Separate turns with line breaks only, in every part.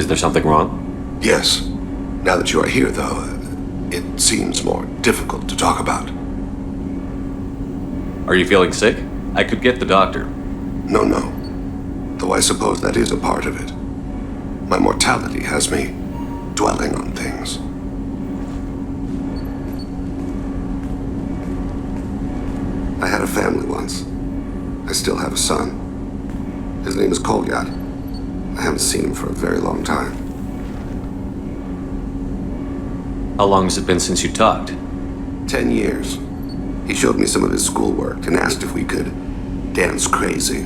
Is there something wrong?
Yes. Now that you are here, though, it seems more difficult to talk about.
Are you feeling sick? I could get the doctor.
No. Though I suppose that is a part of it. My mortality has me dwelling on things. I had a family once. I still have a son. His name is Kolyat. I haven't seen him for a very long time.
How long has it been since you talked?
10 years. He showed me some of his schoolwork and asked if we could dance crazy.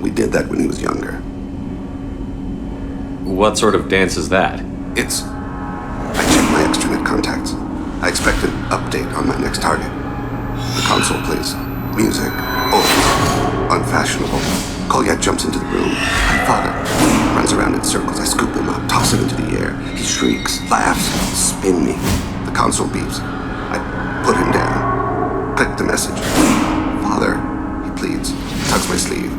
We did that when he was younger.
What sort of dance is that?
I checked my extranet contacts. I expect an update on my next target. The console plays music, old, unfashionable. Kolyat jumps into the room. I follow. Runs around in circles. I scoop him up, toss him into the air. He shrieks, laughs, spin me. The console beeps. I put him down. Click the message. Father, he pleads. Tugs my sleeve.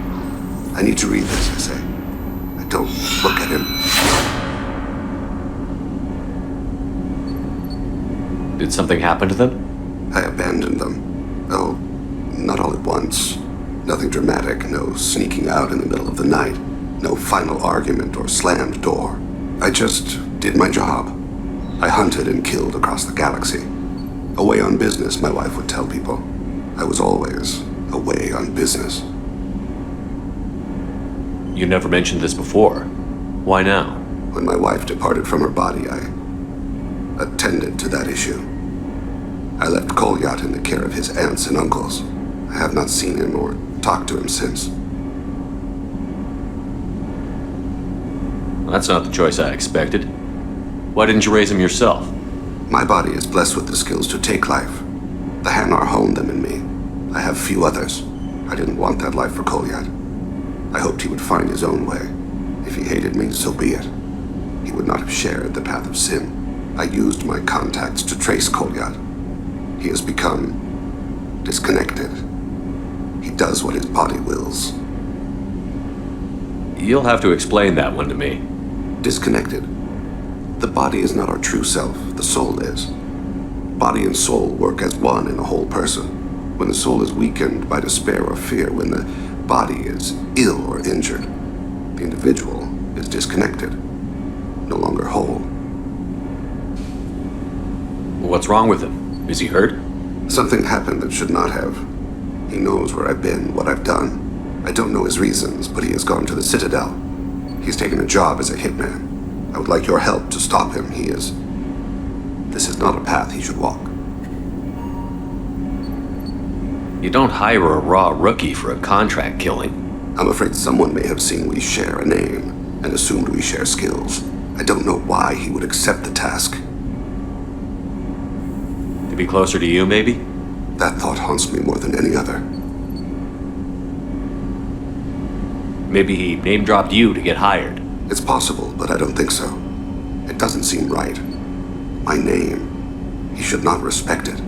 I need to read this, I say. I don't look at him.
Did something happen to them?
I abandoned them. Oh, not all at once. Nothing dramatic, no sneaking out in the middle of the night, no final argument or slammed door. I just did my job. I hunted and killed across the galaxy. Away on business, my wife would tell people. I was always away on business.
You never mentioned this before. Why now?
When my wife departed from her body, I attended to that issue. I left Kolyat in the care of his aunts and uncles. I have not seen him or talked to him since.
That's not the choice I expected. Why didn't you raise him yourself?
My body is blessed with the skills to take life. The Hanar honed them in me. I have few others. I didn't want that life for Kolyat. I hoped he would find his own way. If he hated me, so be it. He would not have shared the path of sin. I used my contacts to trace Kolyat. He has become disconnected. He does what his body wills.
You'll have to explain that one to me.
Disconnected. The body is not our true self, the soul is. Body and soul work as one in a whole person. When the soul is weakened by despair or fear, when the body is ill or injured, the individual is disconnected, no longer whole.
What's wrong with him? Is he hurt?
Something happened that should not have. He knows where I've been, what I've done. I don't know his reasons, but he has gone to the Citadel. He's taken a job as a hitman. I would like your help to stop him. This is not a path he should walk.
You don't hire a raw rookie for a contract killing.
I'm afraid someone may have seen we share a name and assumed we share skills. I don't know why he would accept the task.
To be closer to you, maybe?
That thought haunts me more than any other.
Maybe he name-dropped you to get hired.
It's possible, but I don't think so. It doesn't seem right. My name. He should not respect it.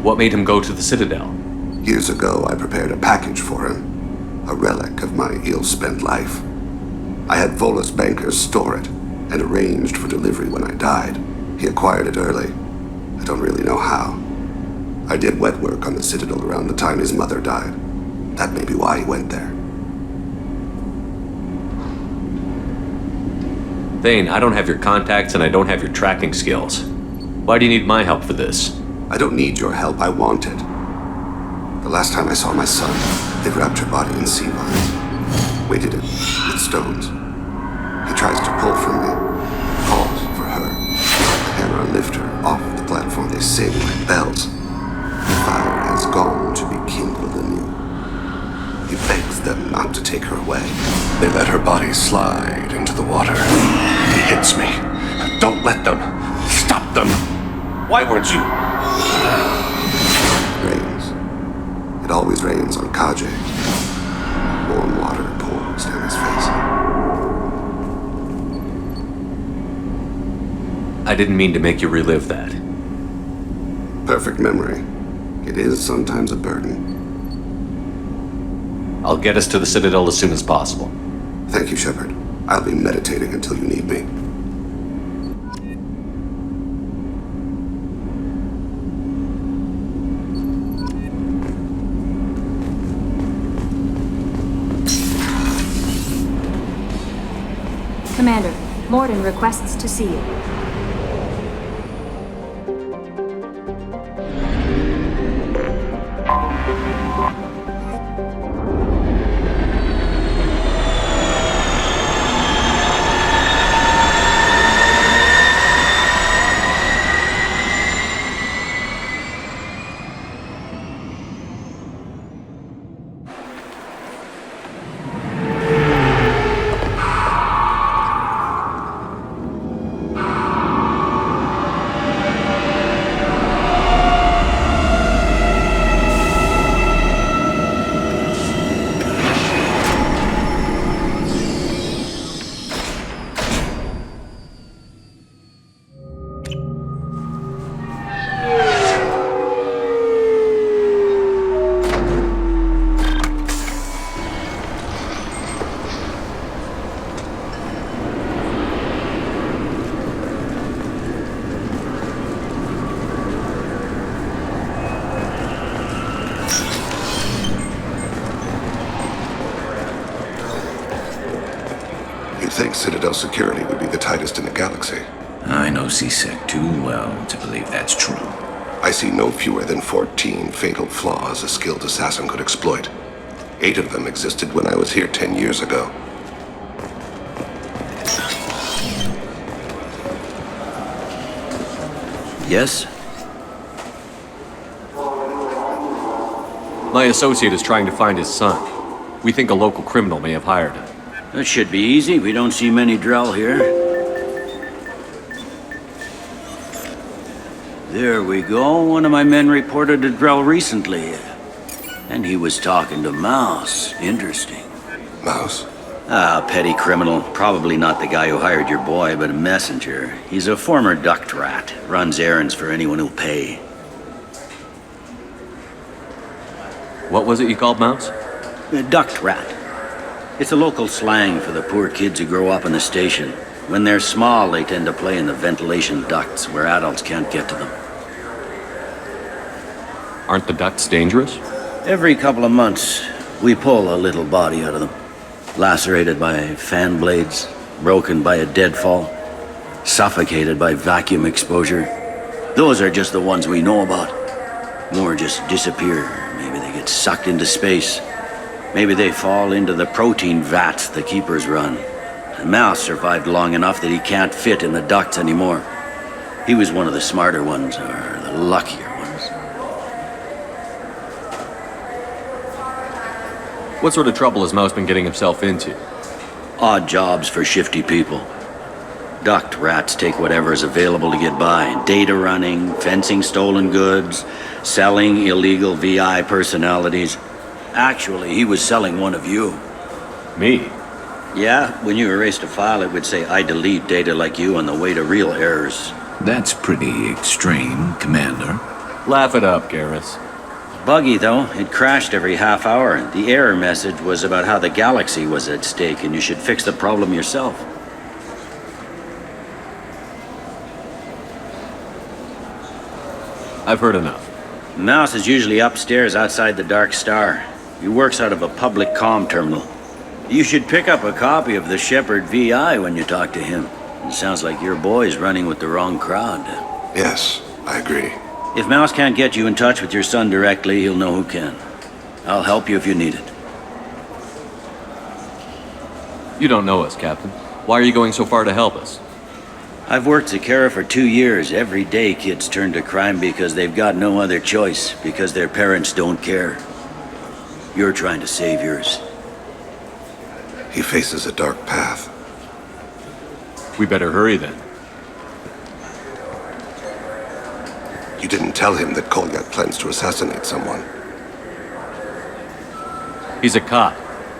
What made him go to the Citadel?
Years ago, I prepared a package for him. A relic of my ill-spent life. I had Volus bankers store it and arranged for delivery when I died. He acquired it early. I don't really know how. I did wet work on the Citadel around the time his mother died. That may be why he went there.
Thane, I don't have your contacts and I don't have your tracking skills. Why do you need my help for this?
I don't need your help, I want it. The last time I saw my son, they wrapped her body in sea vines, weighted it with stones. He tries to pull from me, calls for her. The Hanar lift her off the platform, they sing like bells. The fire has gone to be kindled anew. He begs them not to take her away. They let her body slide into the water. He hits me. Don't let them. Stop them. Why weren't you? It rains. It always rains on Kaje. Warm water pours down his face.
I didn't mean to make you relive that.
Perfect memory. It is sometimes a burden.
I'll get us to the Citadel as soon as possible.
Thank you, Shepard. I'll be meditating until you need me.
Commander, Morden requests to see you.
You'd think Citadel security would be the tightest in the galaxy.
I know C-Sec too well to believe that's true.
I see no fewer than 14 fatal flaws a skilled assassin could exploit. 8 of them existed when I was here 10 years ago.
Yes?
My associate is trying to find his son. We think a local criminal may have hired him.
That should be easy. We don't see many Drell here. There we go. One of my men reported a Drell recently. And he was talking to Mouse. Interesting.
Mouse?
Petty criminal. Probably not the guy who hired your boy, but a messenger. He's a former duct rat. Runs errands for anyone who'll pay.
What was it you called Mouse?
A duct rat. It's a local slang for the poor kids who grow up in the station. When they're small, they tend to play in the ventilation ducts where adults can't get to them.
Aren't the ducts dangerous?
Every couple of months, we pull a little body out of them. Lacerated by fan blades, broken by a deadfall, suffocated by vacuum exposure. Those are just the ones we know about. More just disappear. Maybe they get sucked into space. Maybe they fall into the protein vats the keepers run. The Mouse survived long enough that he can't fit in the ducts anymore. He was one of the smarter ones, or the luckier ones.
What sort of trouble has Mouse been getting himself into?
Odd jobs for shifty people. Duct rats take whatever is available to get by. Data running, fencing stolen goods, selling illegal VI personalities. Actually, he was selling one of you.
Me?
Yeah, when you erased a file, it would say, I delete data like you on the way to real errors.
That's pretty extreme, Commander.
Laugh it up, Garrus.
Buggy, though. It crashed every half hour. The error message was about how the galaxy was at stake and you should fix the problem yourself.
I've heard enough.
Mouse is usually upstairs outside the Dark Star. He works out of a public comm terminal. You should pick up a copy of the Shepard VI when you talk to him. It sounds like your boy's running with the wrong crowd.
Yes, I agree.
If Mouse can't get you in touch with your son directly, he'll know who can. I'll help you if you need it.
You don't know us, Captain. Why are you going so far to help us?
I've worked Zakera for 2 years. Every day kids turn to crime because they've got no other choice, because their parents don't care. You're trying to save yours.
He faces a dark path.
We better hurry then.
You didn't tell him that Kolyat plans to assassinate someone.
He's a cop.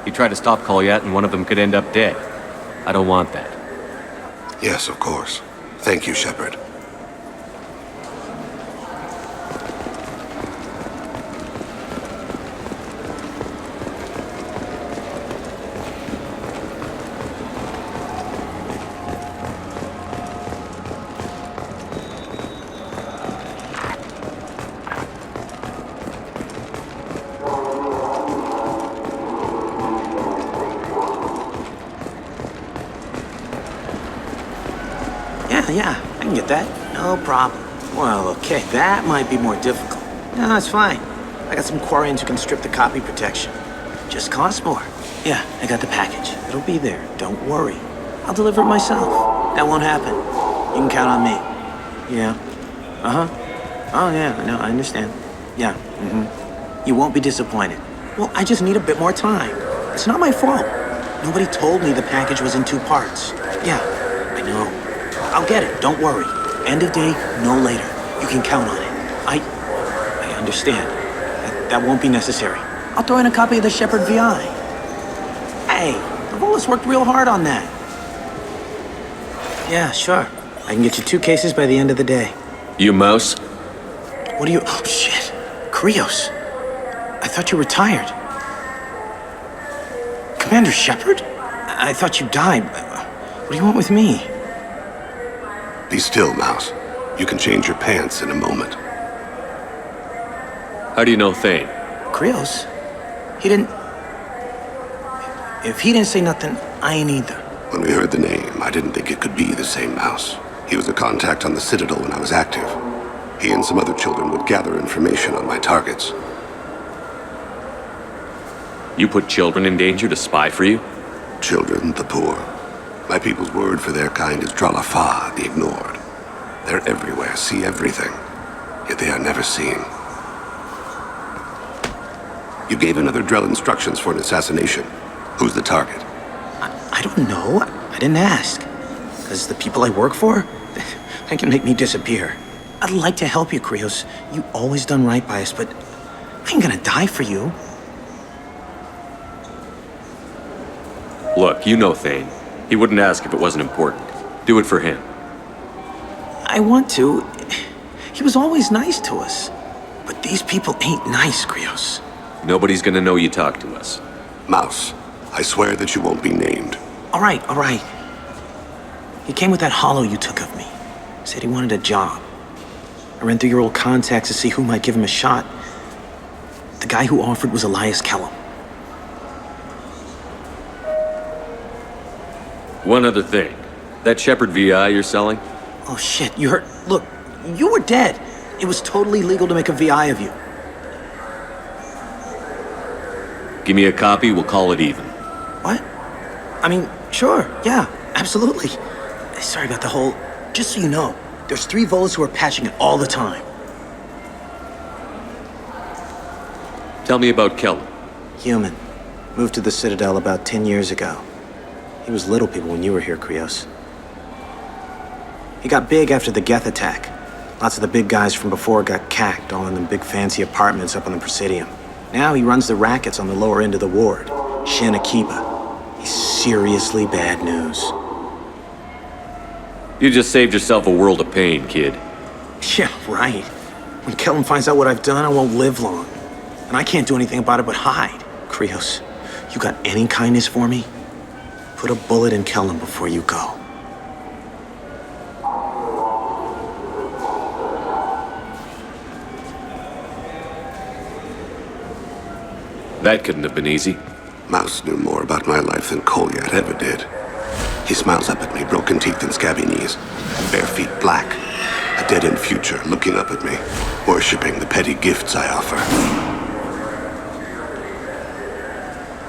He tried to stop Kolyat and one of them could end up dead. I don't want that.
Yes, of course. Thank you, Shepard.
Yeah, I can get that. No problem. Well, okay, that might be more difficult. No, it's fine. I got some Quarians who can strip the copy protection. Just costs more. Yeah, I got the package. It'll be there. Don't worry. I'll deliver it myself. That won't happen. You can count on me. Yeah. Uh-huh. Oh, yeah, no, I understand. Yeah, You won't be disappointed. Well, I just need a bit more time. It's not my fault. Nobody told me the package was in 2 parts. Yeah, I know. I'll get it, don't worry. End of day, no later. You can count on it. I understand. That won't be necessary. I'll throw in a copy of the Shepherd VI. Hey, the Volus worked real hard on that. Yeah, sure. I can get you 2 cases by the end of the day.
You mouse?
What are you... Oh, shit. Krios. I thought you retired. Commander Shepherd? I thought you died. What do you want with me?
Be still, Mouse. You can change your pants in a moment.
How do you know Thane?
Krios? He didn't... If he didn't say nothing, I ain't either.
When we heard the name, I didn't think it could be the same Mouse. He was a contact on the Citadel when I was active. He and some other children would gather information on my targets.
You put children in danger to spy for you?
Children, the poor. My people's word for their kind is Dralafa, the ignored. They're everywhere, see everything, yet they are never seen. You gave another Drell instructions for an assassination. Who's the target?
I don't know. I didn't ask. Because the people I work for, they can make me disappear. I'd like to help you, Krios. You always done right by us, but I ain't gonna die for you.
Look, you know Thane. He wouldn't ask if it wasn't important. Do it for him.
I want to. He was always nice to us. But these people ain't nice, Krios.
Nobody's gonna know you talked to us.
Mouse, I swear that you won't be named.
All right. He came with that hollow you took of me. Said he wanted a job. I ran through your old contacts to see who might give him a shot. The guy who offered was Elias Kellum.
One other thing. That Shepherd VI you're selling?
Oh shit, you heard? Look, you were dead. It was totally legal to make a VI of you.
Give me a copy, we'll call it even.
What? I mean, sure, yeah, absolutely. Sorry about the whole... Just so you know, there's 3 Volus who are patching it all the time.
Tell me about Kellum.
Human. Moved to the Citadel about 10 years ago. He was little people when you were here, Krios. He got big after the Geth attack. Lots of the big guys from before got cacked, all in them big fancy apartments up on the Presidium. Now he runs the rackets on the lower end of the ward, Shin Akiba. He's seriously bad news.
You just saved yourself a world of pain, kid.
Yeah, right. When Kellum finds out what I've done, I won't live long. And I can't do anything about it but hide. Krios, you got any kindness for me? Put a bullet in Kellum before you go.
That couldn't have been easy.
Mouse knew more about my life than Kolyat ever did. He smiles up at me, broken teeth and scabby knees, bare feet black, a dead-end future looking up at me, worshipping the petty gifts I offer.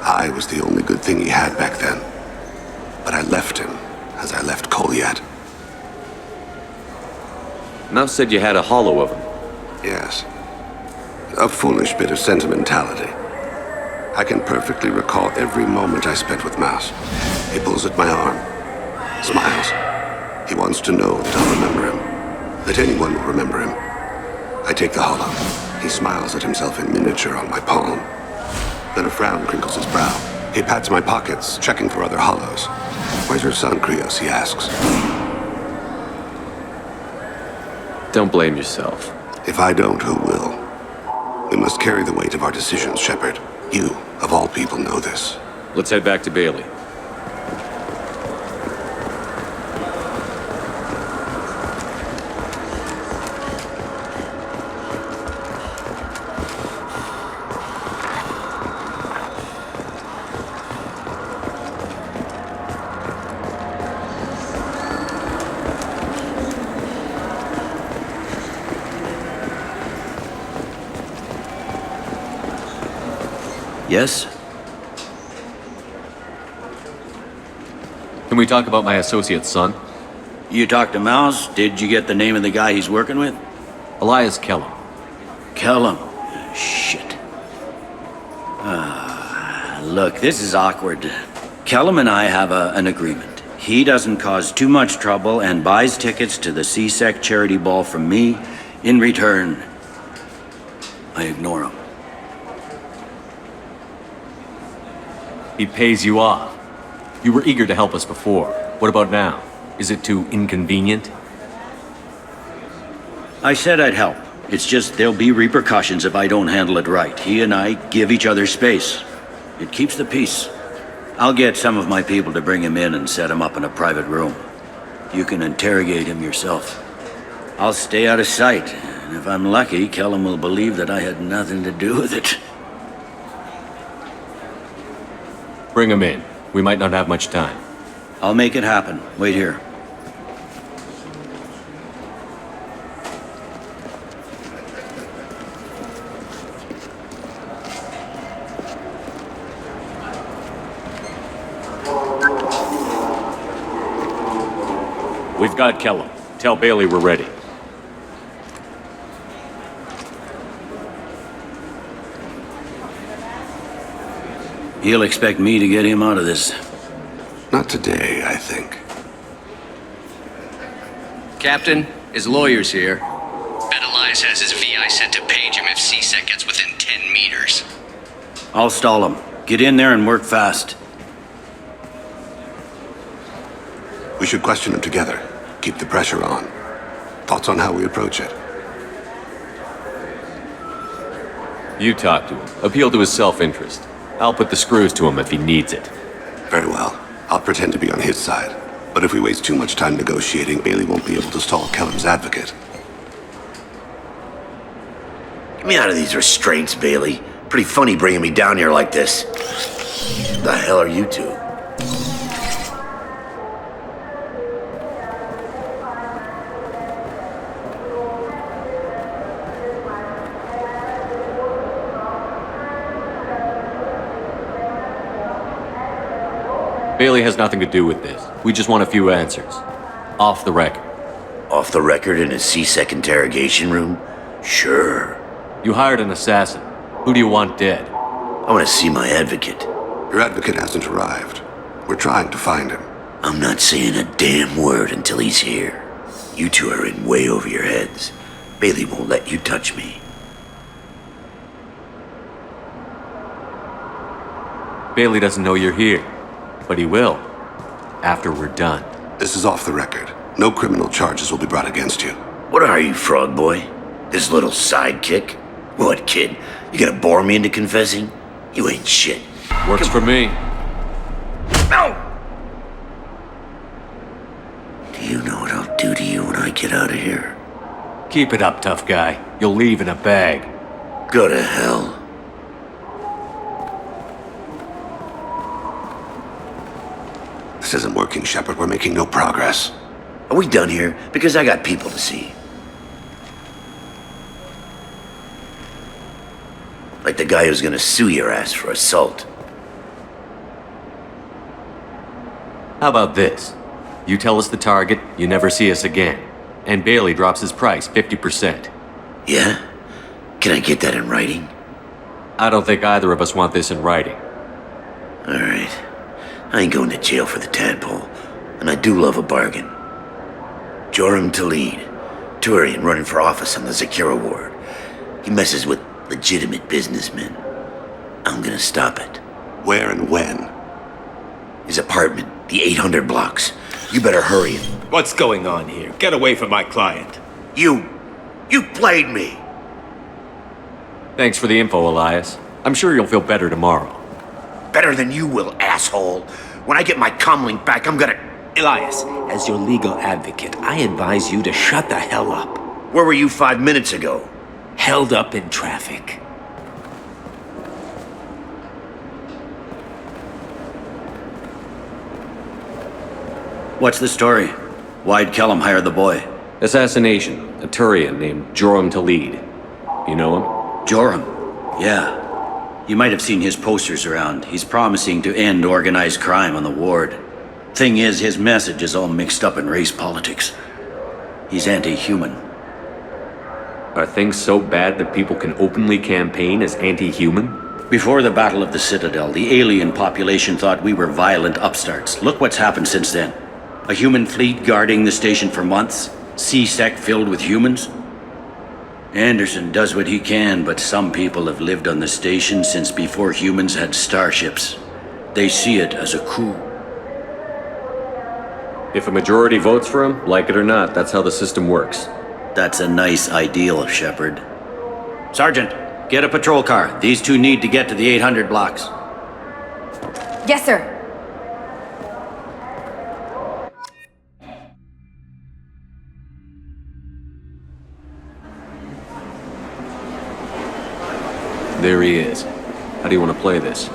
I was the only good thing he had back then, but I left him as I left Kolyat.
Mouse said you had a hollow of him.
Yes, a foolish bit of sentimentality. I can perfectly recall every moment I spent with Mouse. He pulls at my arm, smiles. He wants to know that I'll remember him, that anyone will remember him. I take the hollow. He smiles at himself in miniature on my palm. Then a frown crinkles his brow. He pats my pockets, checking for other hollows. Where's your son, Krios? He asks.
Don't blame yourself.
If I don't, who will? We must carry the weight of our decisions, Shepard. You, of all people, know this.
Let's head back to Bailey.
Yes?
Can we talk about my associate's son?
You talked to Mouse? Did you get the name of the guy he's working with?
Elias Kellum.
Kellum. Shit. Look, this is awkward. Kellum and I have an agreement. He doesn't cause too much trouble and buys tickets to the C-Sec charity ball from me. In return, I ignore him.
He pays you off. You were eager to help us before. What about now? Is it too inconvenient?
I said I'd help. It's just there'll be repercussions if I don't handle it right. He and I give each other space. It keeps the peace. I'll get some of my people to bring him in and set him up in a private room. You can interrogate him yourself. I'll stay out of sight, and if I'm lucky, Kellum will believe that I had nothing to do with it.
Bring him in. We might not have much time.
I'll make it happen. Wait here.
We've got Kellum. Tell Bailey we're ready.
He'll expect me to get him out of this.
Not today, I think.
Captain, his lawyer's here. Bet Elias has his VI set to page him if C-Sec gets within 10 meters.
I'll stall him. Get in there and work fast.
We should question him together. Keep the pressure on. Thoughts on how we approach it?
You talk to him. Appeal to his self-interest. I'll put the screws to him if he needs it.
Very well. I'll pretend to be on his side. But if we waste too much time negotiating, Bailey won't be able to stall Kellum's advocate.
Get me out of these restraints, Bailey. Pretty funny bringing me down here like this. The hell are you two?
Bailey has nothing to do with this. We just want a few answers. Off the record.
Off the record in a C-Sec interrogation room? Sure.
You hired an assassin. Who do you want dead?
I want to see my advocate.
Your advocate hasn't arrived. We're trying to find him.
I'm not saying a damn word until he's here. You two are in way over your heads. Bailey won't let you touch me.
Bailey doesn't know you're here. But he will. After we're done.
This is off the record. No criminal charges will be brought against you.
What are you, frog boy? This little sidekick? What, kid? You gonna bore me into confessing? You ain't shit.
Works for me.
No! Do you know what I'll do to you when I get out of here?
Keep it up, tough guy. You'll leave in a bag.
Go to hell.
This isn't working, Shepard. We're making no progress.
Are we done here? Because I got people to see. Like the guy who's gonna sue your ass for assault.
How about this? You tell us the target, you never see us again. And Bailey drops his price 50%.
Yeah? Can I get that in writing?
I don't think either of us want this in writing.
Alright. I ain't going to jail for the tadpole, and I do love a bargain. Joram Talid, Turian running for office on the Zakira ward. He messes with legitimate businessmen. I'm gonna stop it.
Where and when?
His apartment, the 800 blocks. You better hurry it.
What's going on here? Get away from my client.
You played me.
Thanks for the info, Elias. I'm sure you'll feel better tomorrow.
Better than you will, asshole. When I get my comlink back, I'm gonna...
Elias, as your legal advocate, I advise you to shut the hell up.
Where were you 5 minutes ago?
Held up in traffic.
What's the story? Why'd Kellum hire the boy?
Assassination. A Turian named Joram Talid. You know him?
Joram. Yeah. You might have seen his posters around. He's promising to end organized crime on the ward. Thing is, his message is all mixed up in race politics. He's anti-human.
Are things so bad that people can openly campaign as anti-human?
Before the Battle of the Citadel, the alien population thought we were violent upstarts. Look what's happened since then. A human fleet guarding the station for months. C-Sec filled with humans. Anderson does what he can, but some people have lived on the station since before humans had starships. They see it as a coup.
If a majority votes for him, like it or not, that's how the system works.
That's a nice ideal, Shepard. Sergeant, get a patrol car. These two need to get to the 800 blocks.
Yes, sir.
There he is. How do you want to play this?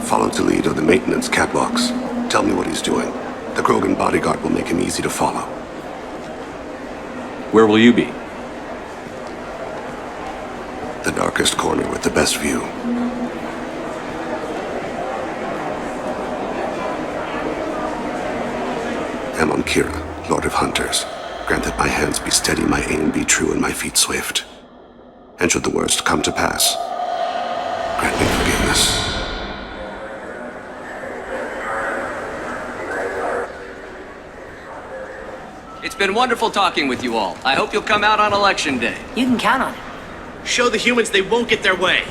Follow the lead on the maintenance catwalks. Tell me what he's doing. The Krogan bodyguard will make him easy to follow.
Where will you be?
The darkest corner with the best view. I'm on Kira, Lord of Hunters. Grant that my hands be steady, my aim be true, and my feet swift. And should the worst come to pass, grant me forgiveness.
It's been wonderful talking with you all. I hope you'll come out on Election Day.
You can count on it.
Show the humans they won't get their way.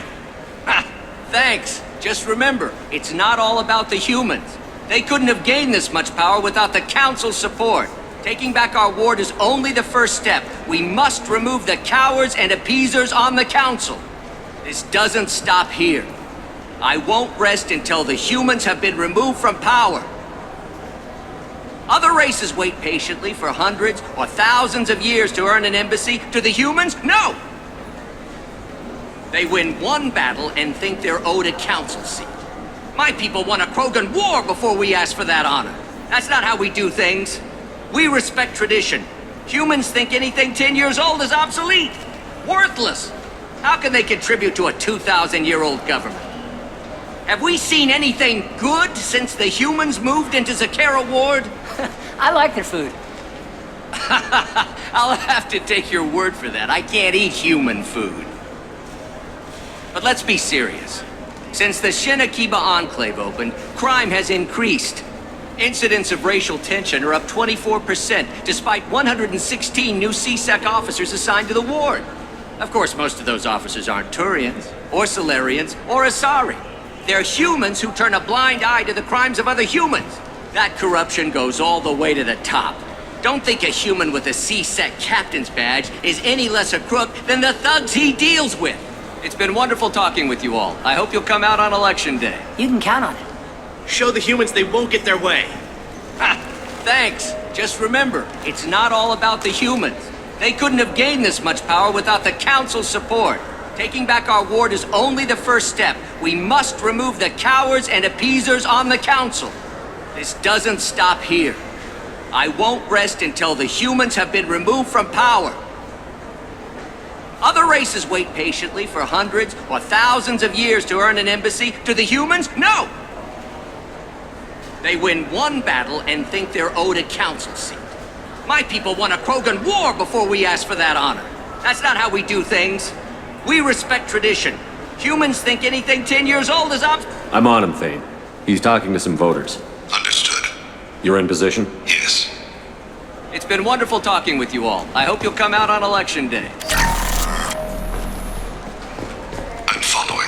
Ha! Thanks. Just remember, it's not all about the humans. They couldn't have gained this much power without the Council's support. Taking back our ward is only the first step. We must remove the cowards and appeasers on the Council. This doesn't stop here. I won't rest until the humans have been removed from power. Other races wait patiently for hundreds or thousands of years to earn an embassy. To the humans, no! They win one battle and think they're owed a council seat. My people won a Krogan war before we asked for that honor. That's not how we do things. We respect tradition. Humans think anything 10 years old is obsolete. Worthless. How can they contribute to a 2,000-year-old government? Have we seen anything good since the humans moved into Zakera Ward?
I like their food.
I'll have to take your word for that. I can't eat human food. But let's be serious. Since the Shinakiba Enclave opened, crime has increased. Incidents of racial tension are up 24%, despite 116 new C-Sec officers assigned to the ward. Of course, most of those officers aren't Turians, or Solarians, or Asari. They're humans who turn a blind eye to the crimes of other humans. That corruption goes all the way to the top. Don't think a human with a C-Sec captain's badge is any less a crook than the thugs he deals with. It's been wonderful talking with you all. I hope you'll come out on Election Day.
You can count on it.
Show the humans they won't get their way.
Ha! Thanks. Just remember, it's not all about the humans. They couldn't have gained this much power without the Council's support. Taking back our ward is only the first step. We must remove the cowards and appeasers on the Council. This doesn't stop here. I won't rest until the humans have been removed from power. Other races wait patiently for hundreds or thousands of years to earn an embassy. To the humans, no! They win one battle and think they're owed a council seat. My people won a Krogan war before we asked for that honor. That's not how we do things. We respect tradition. Humans think anything 10 years old is
I'm on him, Thane. He's talking to some voters.
Understood.
You're in position?
Yes.
It's been wonderful talking with you all. I hope you'll come out on Election Day.
I'm following.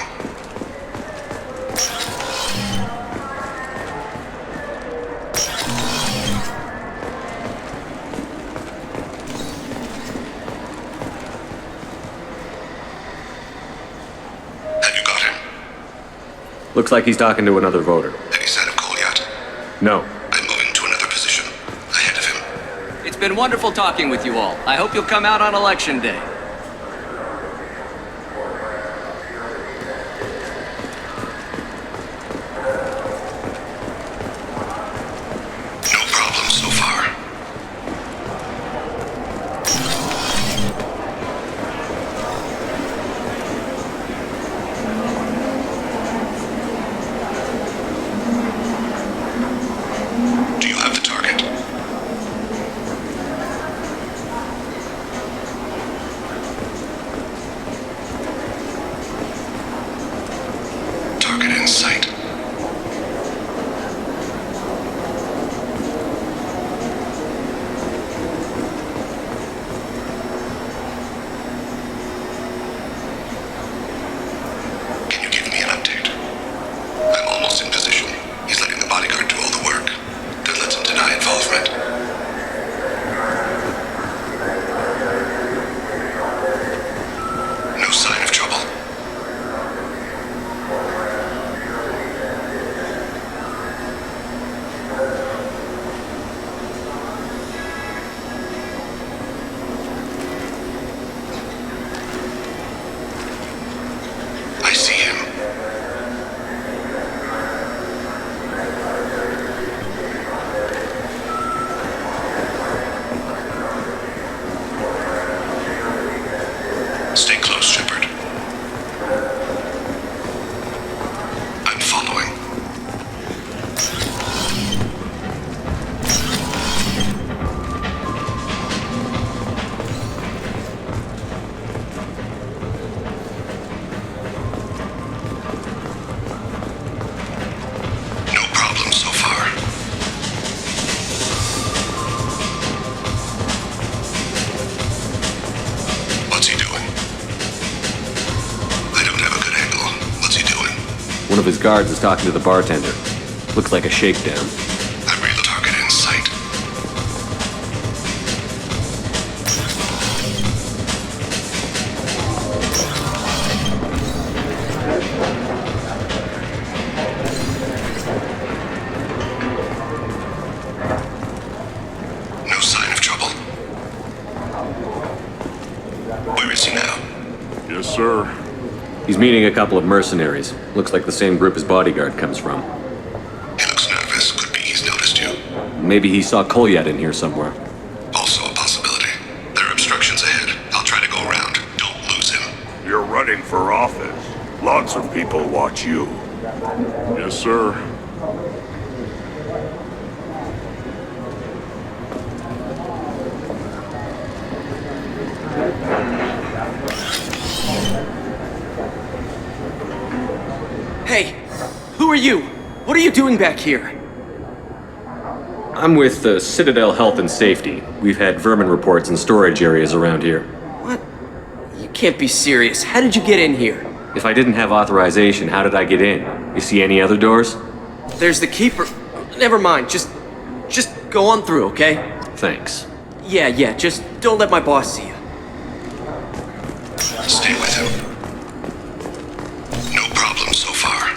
Have you got him?
Looks like he's talking to another voter.
Any sign of call yet?
No.
I'm moving to another position. Ahead of him.
It's been wonderful talking with you all. I hope you'll come out on Election Day.
No problem so far.
One of his guards is talking to the bartender. Looks like a shakedown.
That real target in sight. No sign of trouble. Where is he now?
Yes, sir.
He's meeting a couple of mercenaries. Looks like the same group his bodyguard comes from.
He looks nervous. Could be he's noticed you.
Maybe he saw Kolyat in here somewhere.
Also a possibility. There are obstructions ahead. I'll try to go around. Don't lose him.
You're running for office. Lots of people watch you. Yes, sir.
Hey, who are you? What are you doing back here?
I'm with the Citadel Health and Safety. We've had vermin reports in storage areas around here.
What? You can't be serious. How did you get in here?
If I didn't have authorization, how did I get in? You see any other doors?
There's the keeper. Never mind. Just go on through, okay?
Thanks.
Yeah, just don't let my boss see you.
Stay with him. No problem so far.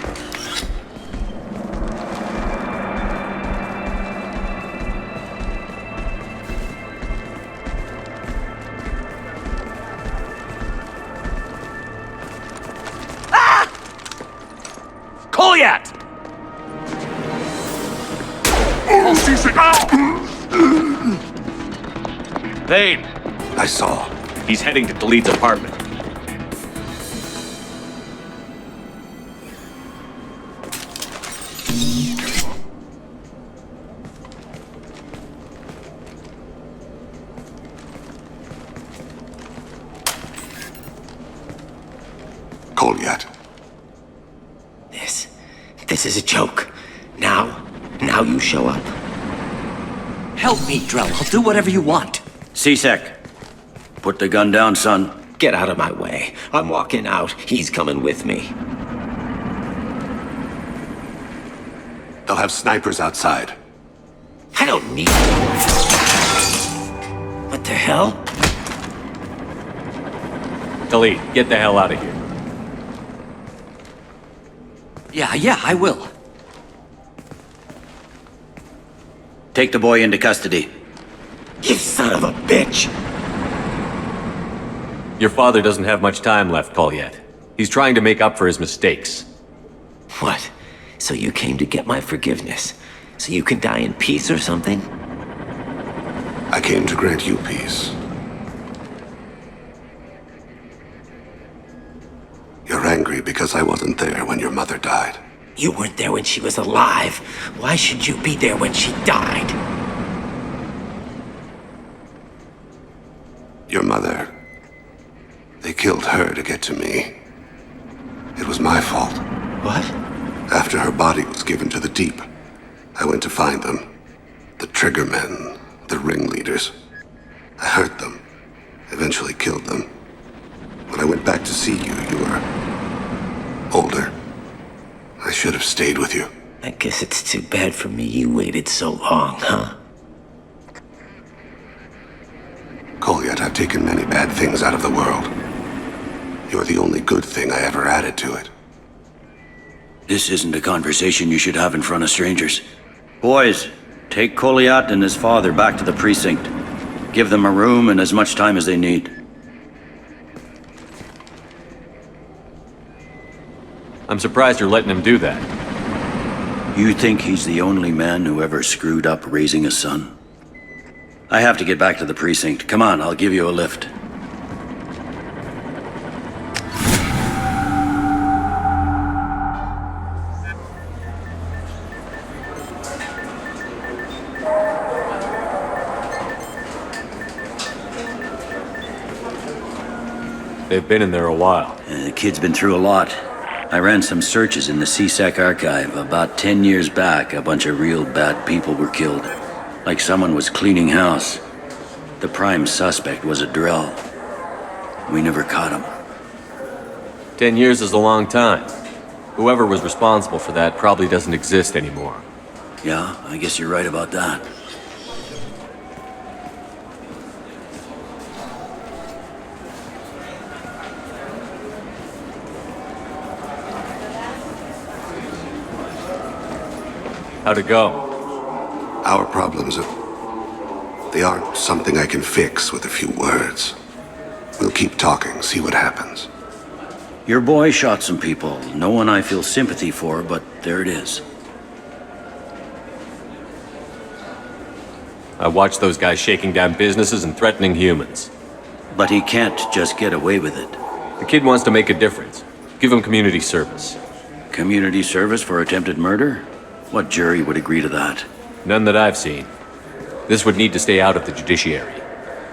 Kolyat! Thane!
I saw.
He's heading to Khalid's apartment.
Kolyat.
This is a joke. Now you show up.
Help me, Drell. I'll do whatever you want.
C-Sec, put the gun down, son.
Get out of my way. I'm walking out. He's coming with me.
They'll have snipers outside.
I don't need What the hell?
Khalid, get the hell out of here.
Yeah, I will.
Take the boy into custody.
You son of a bitch!
Your father doesn't have much time left, Kolyat. He's trying to make up for his mistakes.
What? So you came to get my forgiveness? So you can die in peace or something?
I came to grant you peace. You're angry because I wasn't there when your mother died.
You weren't there when she was alive. Why should you be there when she died?
Your mother... They killed her to get to me. It was my fault.
What?
After her body was given to the Deep, I went to find them. The Triggermen, the ringleaders. I hurt them, eventually killed them. When I went back to see you, you were... older. I should have stayed with you.
I guess it's too bad for me you waited so long, huh?
Kolyat, I've taken many bad things out of the world. You're the only good thing I ever added to it.
This isn't a conversation you should have in front of strangers. Boys, take Kolyat and his father back to the precinct. Give them a room and as much time as they need.
I'm surprised you're letting him do that.
You think he's the only man who ever screwed up raising a son? I have to get back to the precinct. Come on, I'll give you a lift.
They've been in there a while.
The kid's been through a lot. I ran some searches in the C-Sec archive. About 10 years back, a bunch of real bad people were killed. Like someone was cleaning house. The prime suspect was a Drell. We never caught him.
10 years is a long time. Whoever was responsible for that probably doesn't exist anymore.
Yeah, I guess you're right about that.
How'd it go?
Our problems they aren't something I can fix with a few words. We'll keep talking, see what happens.
Your boy shot some people. No one I feel sympathy for, but there it is.
I watched those guys shaking down businesses and threatening humans.
But he can't just get away with it.
The kid wants to make a difference. Give him community service.
Community service for attempted murder? What jury would agree to that?
None that I've seen. This would need to stay out of the judiciary.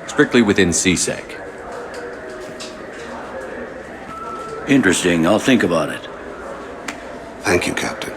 Strictly within CSEC.
Interesting. I'll think about it.
Thank you, Captain.